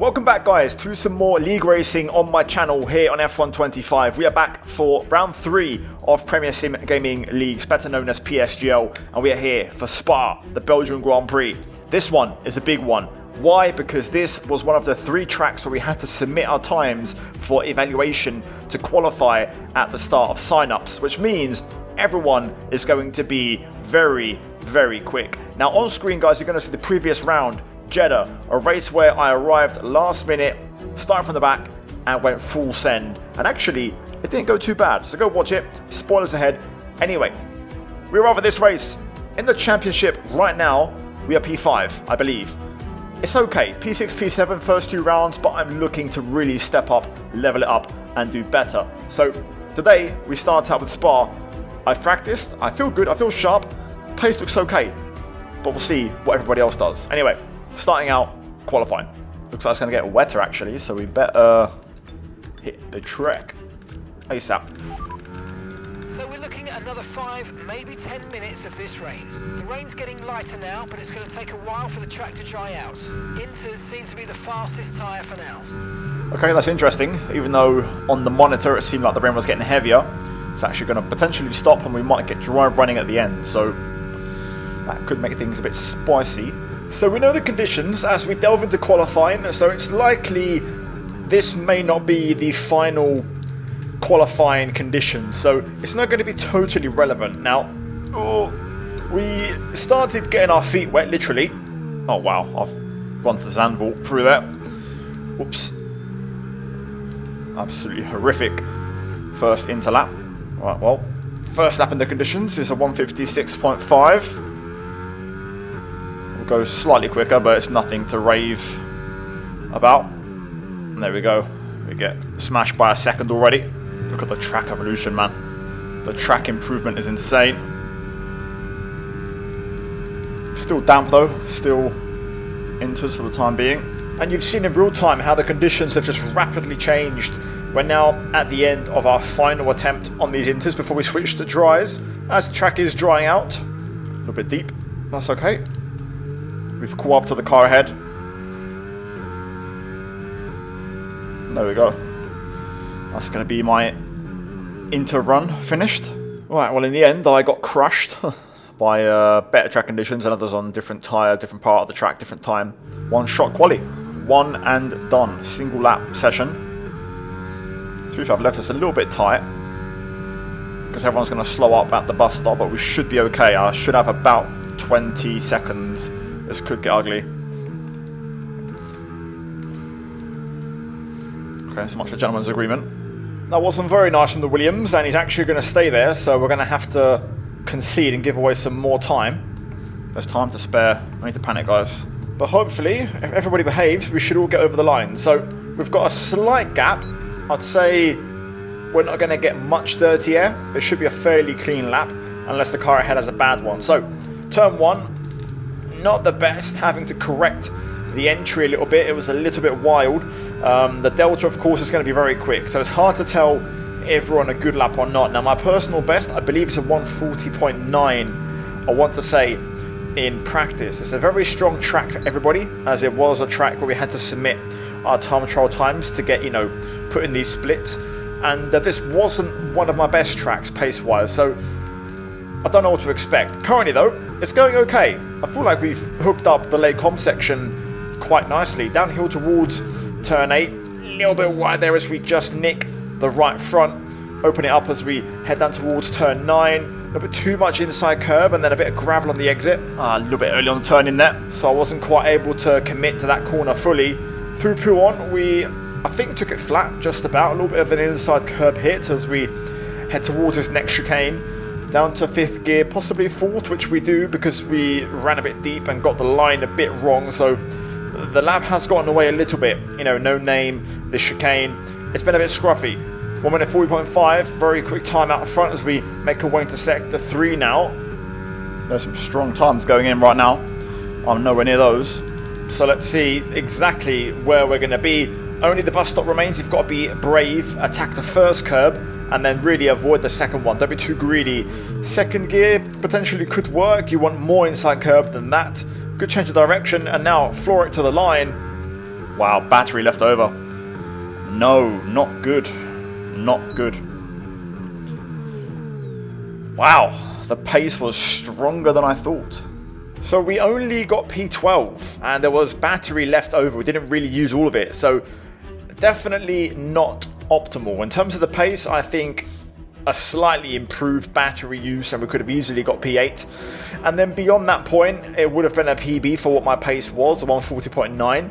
Welcome back guys to some more league racing on my channel here on F125. We are back for round 3 of Premier Sim Gaming Leagues, better known as PSGL, and we are here for Spa, the Belgian Grand Prix. This one is a big one. Why? Because this was one of the 3 tracks where we had to submit our times for evaluation to qualify at the start of sign-ups, which means everyone is going to be very, very quick. Now on screen guys, you're going to see the previous round, Jeddah, a race where I arrived last minute, started from the back and went full send. And actually, it didn't go too bad, so go watch it. Spoilers ahead. Anyway, we arrive at this race. In the championship right now, we are P5, I believe. It's okay, P6, P7, first 2 rounds, but I'm looking to really step up, level it up, and do better. So today, we start out with Spa. I've practiced, I feel good, I feel sharp, pace looks okay, but we'll see what everybody else does. Anyway, starting out, qualifying. Looks like it's going to get wetter actually, so we better hit the track ASAP. So we're looking at another 5, maybe 10 minutes of this rain. The rain's getting lighter now, but it's going to take a while for the track to dry out. Inters seem to be the fastest tyre for now. Okay, that's interesting. Even though on the monitor it seemed like the rain was getting heavier, it's actually going to potentially stop and we might get dry running at the end. So that could make things a bit spicy. So we know the conditions as we delve into qualifying, so it's likely this may not be the final qualifying conditions, so it's not going to be totally relevant. Now, we started getting our feet wet, literally. Oh wow, I've run to the sand vault through that. Whoops. Absolutely horrific first interlap. Right, well, first lap in the conditions is a 156.5. Go slightly quicker, but it's nothing to rave about. And there we go. We get smashed by a second already. Look at the track evolution, man. The track improvement is insane. Still damp though. Still inters for the time being. And you've seen in real time how the conditions have just rapidly changed. We're now at the end of our final attempt on these inters before we switch to dries. As the track is drying out, a little bit deep. That's okay. We've caught up to the car ahead. There we go. That's going to be my inter run finished. Right, well in the end I got crushed by better track conditions and others on different tyre, different part of the track, different time. One shot quali. One and done. Single lap session. 3-5 left is a little bit tight because everyone's going to slow up at the bus stop, but we should be okay. I should have about 20 seconds. This could get ugly. Okay, so much for gentleman's agreement. That wasn't very nice from the Williams, and he's actually going to stay there, so we're going to have to concede and give away some more time. There's time to spare. No need to panic, guys. But hopefully, if everybody behaves, we should all get over the line. So we've got a slight gap. I'd say we're not going to get much dirty air. It should be a fairly clean lap, unless the car ahead has a bad one. So, turn 1. Not the best, having to correct the entry a little bit. It was a little bit wild. The delta of course is going to be very quick, so it's hard to tell if we're on a good lap or not. Now my personal best, I believe it's a 140.9, I want to say, in practice. It's a very strong track for everybody, as it was a track where we had to submit our time trial times to get, put in these splits, and this wasn't one of my best tracks pace wise, so I don't know what to expect. Currently though, it's going okay. I feel like we've hooked up the late comp section quite nicely. Downhill towards turn 8, a little bit wide there as we just nick the right front. Open it up as we head down towards turn 9. A little bit too much inside curb and then a bit of gravel on the exit. A little bit early on the turn in there, so I wasn't quite able to commit to that corner fully. Through Pouon, I think took it flat just about. A little bit of an inside curb hit as we head towards this next chicane. Down to 5th gear, possibly 4th, which we do because we ran a bit deep and got the line a bit wrong. So the lap has gotten away a little bit. No name, this chicane. It's been a bit scruffy. 1 minute 40.5, very quick time out front as we make our way into sector 3 now. There's some strong times going in right now. I'm nowhere near those. So let's see exactly where we're going to be. Only the bus stop remains. You've got to be brave, attack the first curb, and then really avoid the second one. Don't be too greedy. Second gear potentially could work. You want more inside curb than that. Good change of direction, and now floor it to the line. Wow, battery left over. No, not good. Not good. Wow, the pace was stronger than I thought. So we only got P12 and there was battery left over. We didn't really use all of it. So definitely not optimal. In terms of the pace, I think a slightly improved battery use and we could have easily got P8. And then beyond that point, it would have been a PB for what my pace was, 140.9,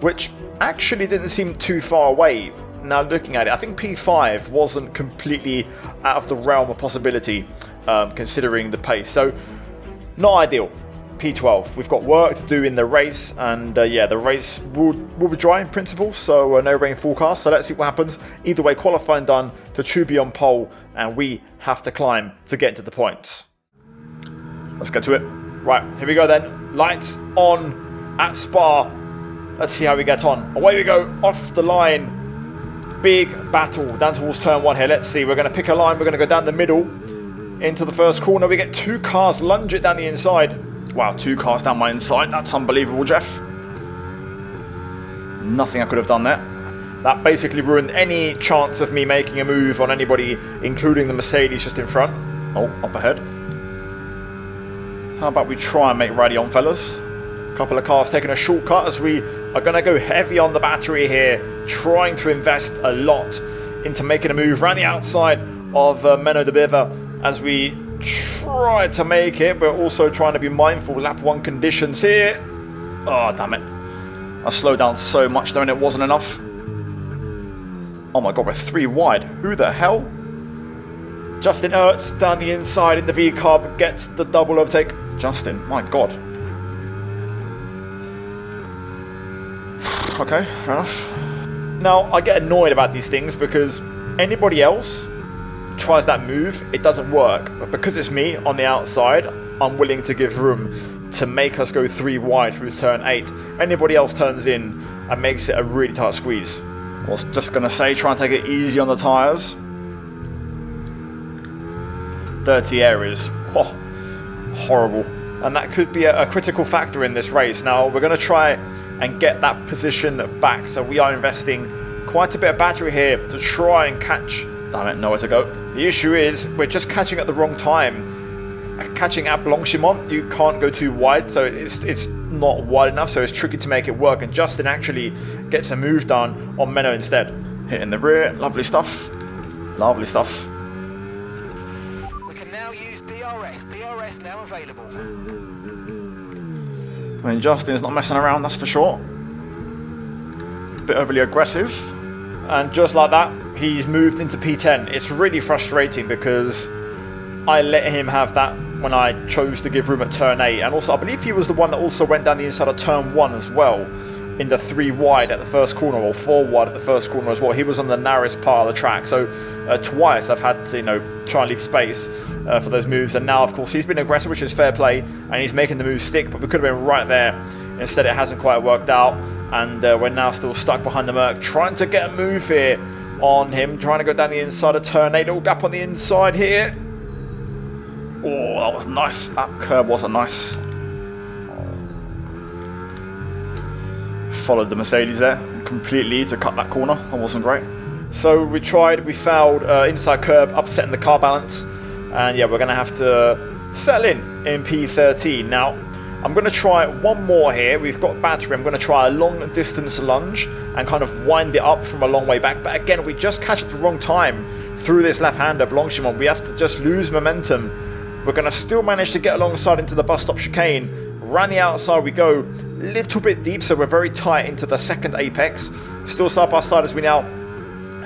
which actually didn't seem too far away. Now looking at it, I think P5 wasn't completely out of the realm of possibility, considering the pace. So not ideal. P12. We've got work to do in the race, and yeah, the race will be dry in principle, so no rain forecast. So let's see what happens. Either way, qualifying done, to True be on pole, and we have to climb to get into the points. Let's get to it. Right, here we go then. Lights on at Spa. Let's see how we get on. Away we go, off the line. Big battle down towards turn 1 here. Let's see, we're going to pick a line. We're going to go down the middle into the first corner. We get 2 cars, lunge it down the inside. Wow, 2 cars down my inside. That's unbelievable, Jeff. Nothing I could have done there. That basically ruined any chance of me making a move on anybody, including the Mercedes just in front. Oh, up ahead. How about we try and make rally on, fellas? A couple of cars taking a shortcut as we are going to go heavy on the battery here, trying to invest a lot into making a move around the outside of Menno de Bever as we try to make it, but also trying to be mindful of lap 1 conditions here. Oh, damn it. I slowed down so much though and it wasn't enough. Oh my god, we're 3 wide. Who the hell? Justin Ertz down the inside in the V-Cub gets the double overtake. Justin, my god. Okay, fair enough. Now, I get annoyed about these things because anybody else tries that move, it doesn't work. But because it's me on the outside, I'm willing to give room to make us go 3 wide through turn 8. Anybody else turns in and makes it a really tight squeeze. I was just going to say, try and take it easy on the tyres. Dirty areas. Oh, horrible. And that could be a critical factor in this race. Now, we're going to try and get that position back. So we are investing quite a bit of battery here to try and catch. Damn it, nowhere to go. The issue is we're just catching at the wrong time. Catching at Blanchimont, you can't go too wide, so it's not wide enough, so it's tricky to make it work. And Justin actually gets a move done on Menno instead. Hitting the rear, lovely stuff. Lovely stuff. We can now use DRS. DRS now available. I mean, Justin's not messing around, that's for sure. Bit overly aggressive. And just like that, he's moved into P10. It's really frustrating because I let him have that when I chose to give room at turn 8. And also, I believe he was the one that also went down the inside of turn 1 as well, in the 3 wide at the first corner, or 4 wide at the first corner as well. He was on the narrowest part of the track. So twice I've had to, you know, try and leave space for those moves. And now, of course, he's been aggressive, which is fair play, and he's making the move stick, but we could have been right there. Instead, it hasn't quite worked out. And we're now still stuck behind the Merc, trying to get a move here on him, trying to go down the inside of turn 8. Little gap on the inside here. Oh, that was nice. That curb wasn't nice. Followed the Mercedes there completely to cut that corner. That wasn't great. So we tried, we failed. Inside curb, upsetting the car balance. And yeah, we're going to have to settle in P13. Now, I'm going to try one more here. We've got battery. I'm going to try a long distance lunge and kind of wind it up from a long way back. But again, we just catch at the wrong time through this left-hander, Blanchimont. We have to just lose momentum. We're going to still manage to get alongside into the bus stop chicane. Round the outside we go. Little bit deep, so we're very tight into the second apex. Still side by side as we now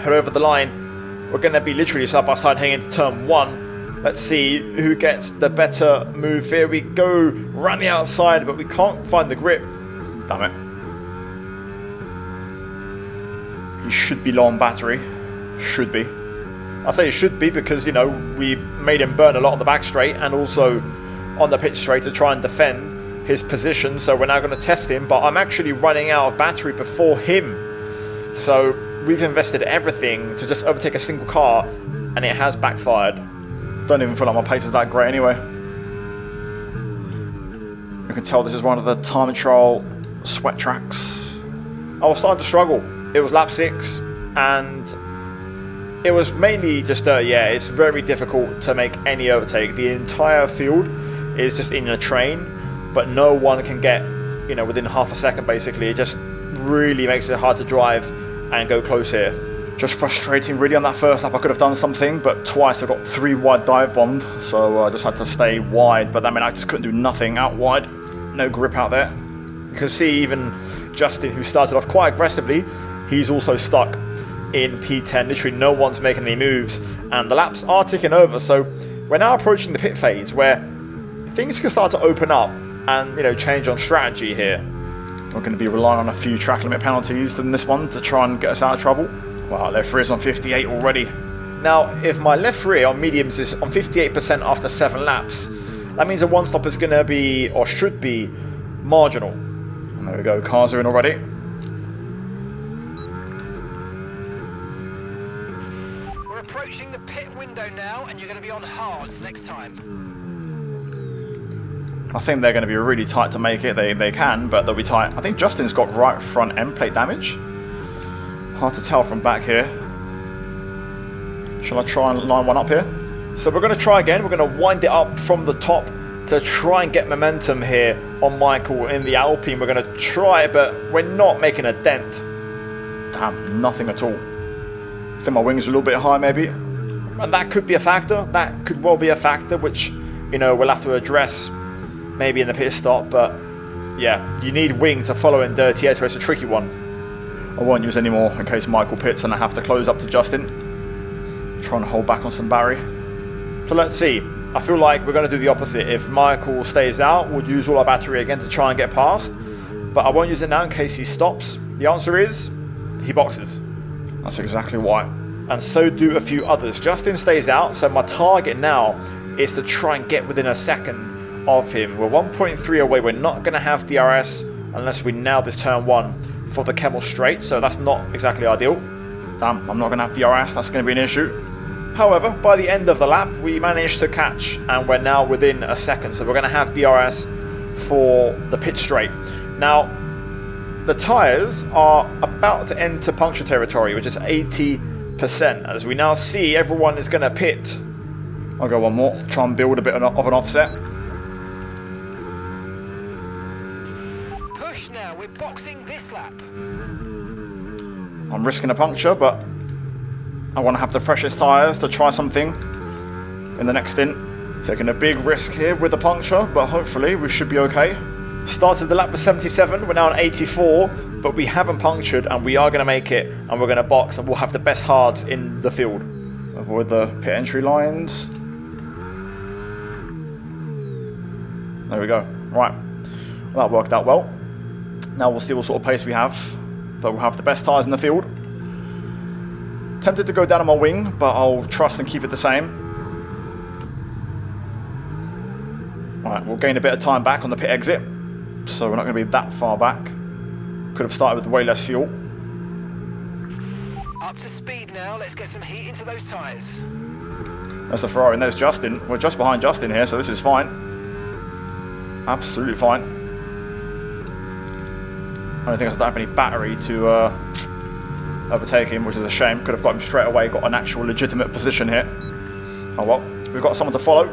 head over the line. We're going to be literally side by side heading into turn 1. Let's see who gets the better move here. We go round the outside, but we can't find the grip. Damn it. He should be low on battery. Should be. I say it should be because, you know, we made him burn a lot on the back straight and also on the pit straight to try and defend his position. So we're now going to test him, but I'm actually running out of battery before him. So we've invested everything to just overtake a single car, and it has backfired. Don't even feel like my pace is that great anyway. You can tell this is one of the time trial sweat tracks. I was starting to struggle. It was lap 6, and it was mainly just, yeah, it's very difficult to make any overtake. The entire field is just in a train, but no one can get, you know, within half a second basically. It just really makes it hard to drive and go close here. Just frustrating really on that first lap. I could have done something, but twice I got 3 wide dive bombed, so I just had to stay wide. But I mean, I just couldn't do nothing out wide. No grip out there. You can see even Justin, who started off quite aggressively, he's also stuck in P10. Literally no one's making any moves, and the laps are ticking over. So we're now approaching the pit phase where things can start to open up and, you know, change on strategy here. We're going to be relying on a few track limit penalties in this one to try and get us out of trouble. Wow, left rear is on 58 already. Now, if my left rear on mediums is on 58% after 7 laps, that means a one stop is going to be, or should be, marginal. And there we go, cars are in already. We're approaching the pit window now, and you're going to be on hards next time. I think they're going to be really tight to make it. They can, but they'll be tight. I think Justin's got right front end plate damage. Hard to tell from back here. Shall I try and line one up here? So we're going to try again. We're going to wind it up from the top to try and get momentum here on Michael in the Alpine. We're going to try, but we're not making a dent. Damn, nothing at all. I think my wings are a little bit high maybe. And that could be a factor. That could well be a factor, which, you know, we'll have to address maybe in the pit stop. But yeah, you need wing to follow in dirty air, so it's a tricky one. I won't use any more in case Michael pits and I have to close up to Justin. Trying to hold back on some Barry. So let's see. I feel like we're going to do the opposite. If Michael stays out, we'll use all our battery again to try and get past. But I won't use it now in case he stops. The answer is, he boxes. That's exactly why. And so do a few others. Justin stays out, so my target now is to try and get within a second of him. We're 1.3 away. We're not going to have DRS unless we nail this turn 1 for the Kemmel straight, so that's not exactly ideal. Damn, I'm not going to have DRS. That's going to be an issue. However, by the end of the lap, we managed to catch, and we're now within a second. So we're going to have DRS for the pit straight. Now, the tyres are about to enter puncture territory, which is 80%. As we now see, everyone is going to pit. I'll go one more, try and build a bit of an offset. Push now, we're boxing this lap. I'm risking a puncture, but I want to have the freshest tyres to try something in the next stint. Taking a big risk here with the puncture, but hopefully we should be okay. Started the lap with 77, we're now on 84, but we haven't punctured and we are going to make it, and we're going to box, and we'll have the best hards in the field. Avoid the pit entry lines. There we go. Right. Well, that worked out well. Now we'll see what sort of pace we have, but we'll have the best tyres in the field. Tempted to go down on my wing, but I'll trust and keep it the same. Alright, we'll gain a bit of time back on the pit exit, so we're not going to be that far back. Could have started with way less fuel. Up to speed now, let's get some heat into those tyres. There's the Ferrari and there's Justin. We're just behind Justin here, so this is fine. Absolutely fine. I don't think I don't have any battery to overtake him, which is a shame. Could have got him straight away, got an actual legitimate position here. Oh well, we've got someone to follow.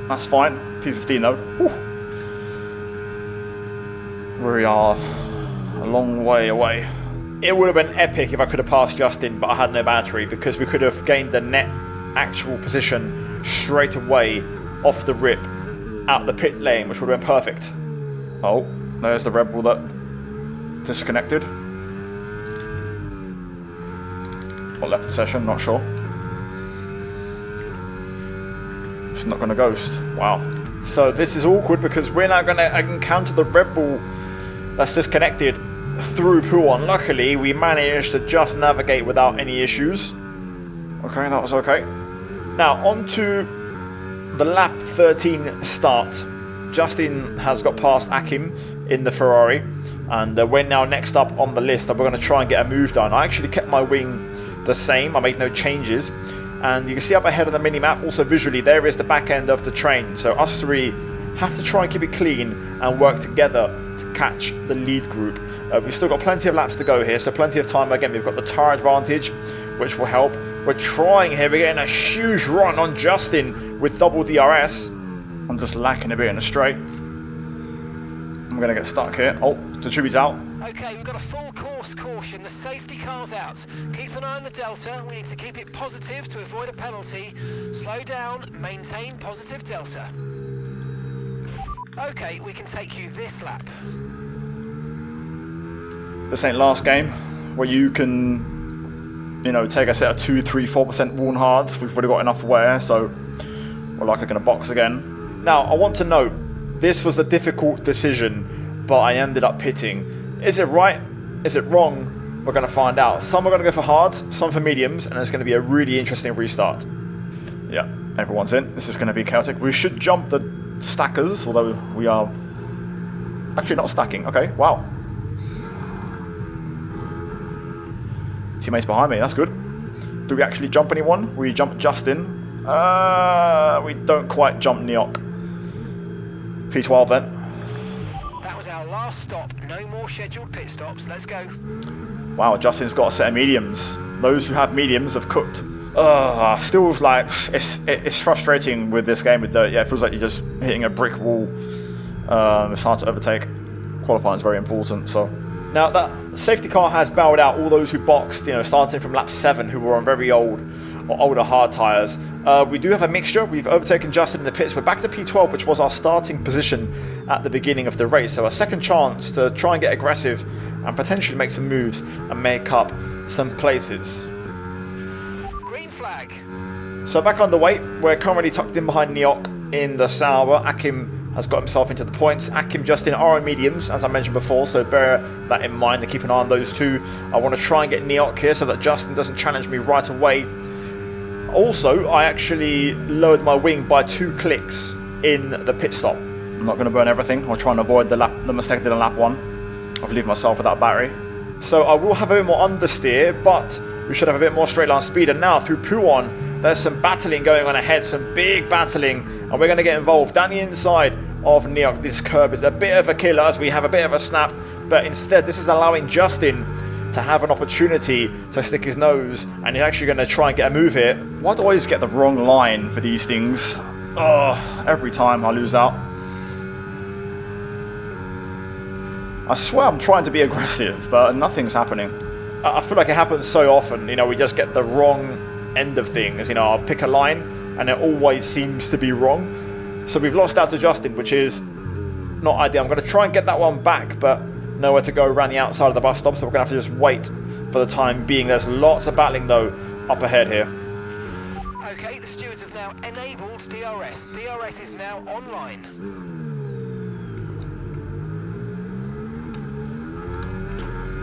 That's fine. P15 though. Whew. We are a long way away. It would have been epic if I could have passed Justin, but I had no battery, because we could have gained the net actual position straight away off the rip out the pit lane, which would have been perfect. Oh, there's the Red Bull that disconnected. Or left the session, not sure. It's not going to ghost. Wow. So this is awkward because we're now going to encounter the Red Bull that's disconnected through Pouon. Luckily, we managed to just navigate without any issues. Okay, that was okay. Now, on to the lap 13 start. Justin has got past Akim in the Ferrari, and we're now next up on the list, and we're going to try and get a move done. I actually kept my wing the same. I made no changes, and you can see up ahead on the mini-map, also visually, there is the back end of the train. So us three have to try and keep it clean and work together to catch the lead group. We've still got plenty of laps to go here, so plenty of time. Again, we've got the tyre advantage, which will help. We're trying here. We're getting a huge run on Justin with double DRS. I'm just lacking a bit in the straight. I'm going to get stuck here. Oh, the tribute's out. Okay, we've got a full course caution. The safety car's out. Keep an eye on the delta. We need to keep it positive to avoid a penalty. Slow down, maintain positive delta. Okay, we can take you this lap. This ain't last game where you can, you know, take a set of 2, 3, 4% worn hards. We've already got enough wear, so we're likely going to box again. Now, I want to note, this was a difficult decision, but I ended up pitting. Is it right? Is it wrong? We're going to find out. Some are going to go for hards, some for mediums, and it's going to be a really interesting restart. Yeah, everyone's in. This is going to be chaotic. We should jump the stackers, although we are actually not stacking. Okay, wow. Teammates behind me, that's good. Do we actually jump anyone? We jump Justin. We don't quite jump Neok. P12 then. That was our last stop. No more scheduled pit stops. Let's go. Wow, Justin's got a set of mediums. Those who have mediums have cooked. Still, like, it's frustrating with this game. With it feels like you're just hitting a brick wall. It's hard to overtake. Qualifying is very important. So now that safety car has bailed out all those who boxed, you know, starting from lap 7, who were on very old or older hard tyres. We do have a mixture. We've overtaken Justin in the pits. We're back to P12, which was our starting position at the beginning of the race. So a second chance to try and get aggressive and potentially make some moves and make up some places. Green flag. So back underway. We're currently tucked in behind Neok in the Sauber. Akim has got himself into the points. Akim, Justin are on mediums, as I mentioned before, so bear that in mind and keep an eye on those two. I want to try and get Neok here so that Justin doesn't challenge me right away. Also, I actually lowered my wing by 2 clicks in the pit stop. I'm not going to burn everything. I'll try and avoid the mistake I did on lap 1. I've relieved myself without battery. So I will have a bit more understeer, but we should have a bit more straight line speed. And now through Puon, there's some battling going on ahead, some big battling, and we're going to get involved. Down the inside of Neok, this curb is a bit of a killer as we have a bit of a snap, but instead this is allowing Justin to have an opportunity to stick his nose, and he's actually going to try and get a move here. Why do I always get the wrong line for these things? Every time I lose out. I swear I'm trying to be aggressive, but nothing's happening. I feel like it happens so often, you know, we just get the wrong end of things. You know, I'll pick a line and it always seems to be wrong. So we've lost out to Justin, which is not ideal. I'm going to try and get that one back, but nowhere to go around the outside of the bus stop, so we're going to have to just wait for the time being. There's lots of battling though up ahead here. Okay, the stewards have now enabled DRS. DRS is now online.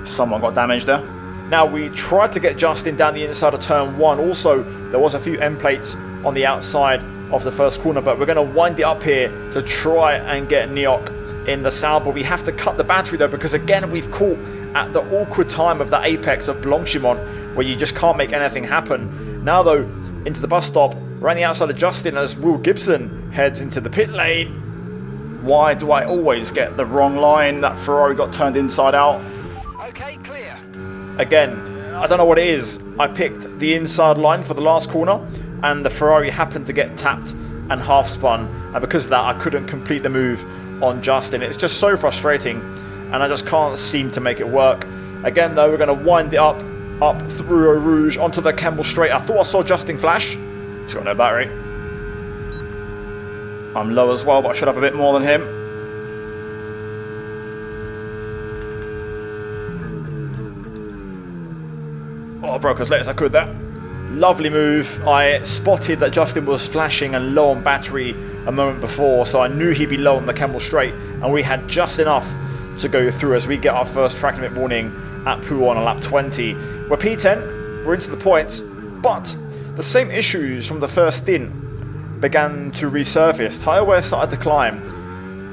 Someone got damaged there. Now we tried to get Justin down the inside of turn 1. Also, there was a few end plates on the outside of the first corner, but we're going to wind it up here to try and get Neok in the Sauber. We have to cut the battery though, because again we've caught at the awkward time of the apex of Blanchimont, where you just can't make anything happen. Now though, into the bus stop, around the outside of Justin as Will Gibson heads into the pit lane. Why do I always get the wrong line? That Ferrari got turned inside out. Okay, clear. Again, I don't know what it is. I picked the inside line for the last corner, and the Ferrari happened to get tapped and half spun, and because of that I couldn't complete the move on Justin. It's just so frustrating, and I just can't seem to make it work. Again though, we're going to wind it up through Eau Rouge onto the Kemmel Straight. I thought I saw Justin flash. He's got no battery. I'm low as well, but I should have a bit more than him. Oh, I broke as late as I could there. Lovely move. I spotted that Justin was flashing and low on battery a moment before, so I knew he'd be low on the Kemmel Straight, and we had just enough to go through as we get our first track limit warning at Puon on lap 20. We're P10, we're into the points, but the same issues from the first stint began to resurface. Tyre wear started to climb,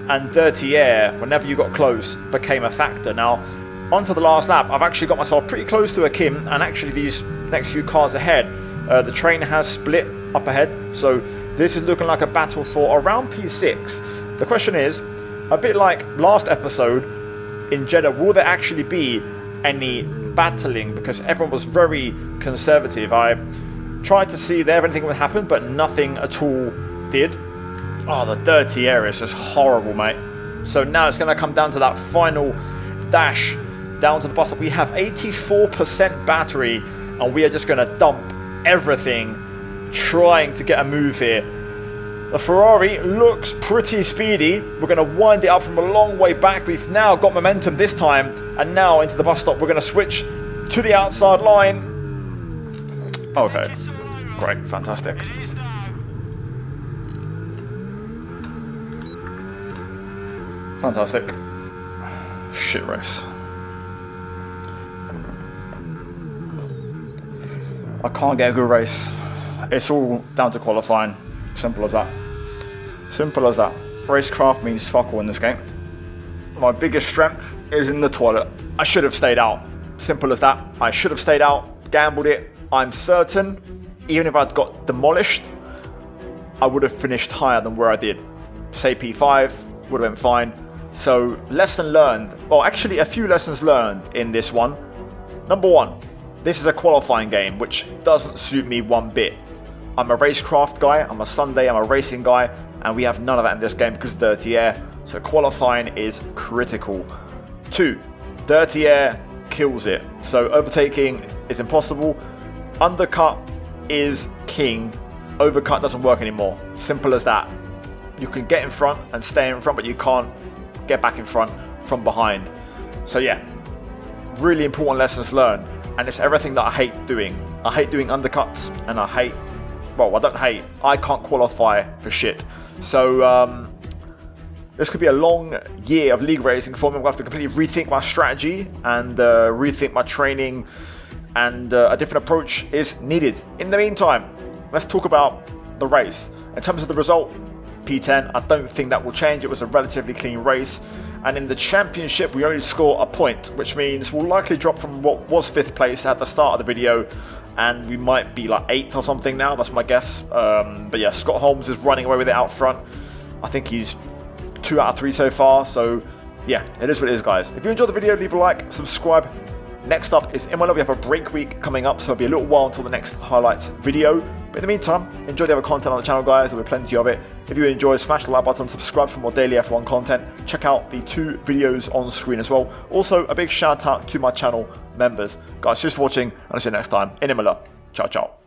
and dirty air, whenever you got close, became a factor. Now, onto the last lap, I've actually got myself pretty close to Akim, and actually these next few cars ahead, the train has split up ahead, so this is looking like a battle for around P6. The question is, a bit like last episode in Jeddah, will there actually be any battling? Because everyone was very conservative. I tried to see there if anything would happen, but nothing at all did. Oh, the dirty air is just horrible, mate. So now it's going to come down to that final dash down to the bus stop. We have 84% battery, and we are just going to dump everything trying to get a move here. The Ferrari looks pretty speedy. We're going to wind it up from a long way back. We've now got momentum this time, and now into the bus stop. We're going to switch to the outside line. Okay, great, fantastic. Fantastic. Shit race. I can't get a good race. It's all down to qualifying. Simple as that. Simple as that. Racecraft means fuck all in this game. My biggest strength is in the toilet. I should have stayed out. Simple as that. I should have stayed out, gambled it. I'm certain, even if I'd got demolished, I would have finished higher than where I did. Say P5, would have been fine. So, lesson learned. Well, actually a few lessons learned in this one. Number one, this is a qualifying game, which doesn't suit me one bit. I'm a racecraft guy, I'm a Sunday, I'm a racing guy, and we have none of that in this game because of dirty air. So qualifying is critical. 2, dirty air kills it. So overtaking is impossible. Undercut is king. Overcut doesn't work anymore. Simple as that. You can get in front and stay in front, but you can't get back in front from behind. So yeah, really important lessons learned. And it's everything that I hate doing. I hate doing undercuts, and I hate, well, I don't hate, I can't qualify for shit. So this could be a long year of league racing for me. I'm going to have to completely rethink my strategy and rethink my training, and a different approach is needed. In the meantime, let's talk about the race. In terms of the result, P10, I don't think that will change. It was a relatively clean race. And in the championship, we only score a point, which means we'll likely drop from what was 5th place at the start of the video, and we might be like 8th or something now. That's my guess. But yeah, Scott Holmes is running away with it out front. I think he's 2 out of 3 so far. So yeah, it is what it is, guys. If you enjoyed the video, leave a like, subscribe. Next up is Imola. We have a break week coming up, so it'll be a little while until the next highlights video. But in the meantime, enjoy the other content on the channel, guys. There'll be plenty of it. If you enjoyed, smash the like button, subscribe for more daily F1 content. Check out the 2 videos on screen as well. Also, a big shout out to my channel members. Guys, just watching, and I'll see you next time in Imola. Ciao, ciao.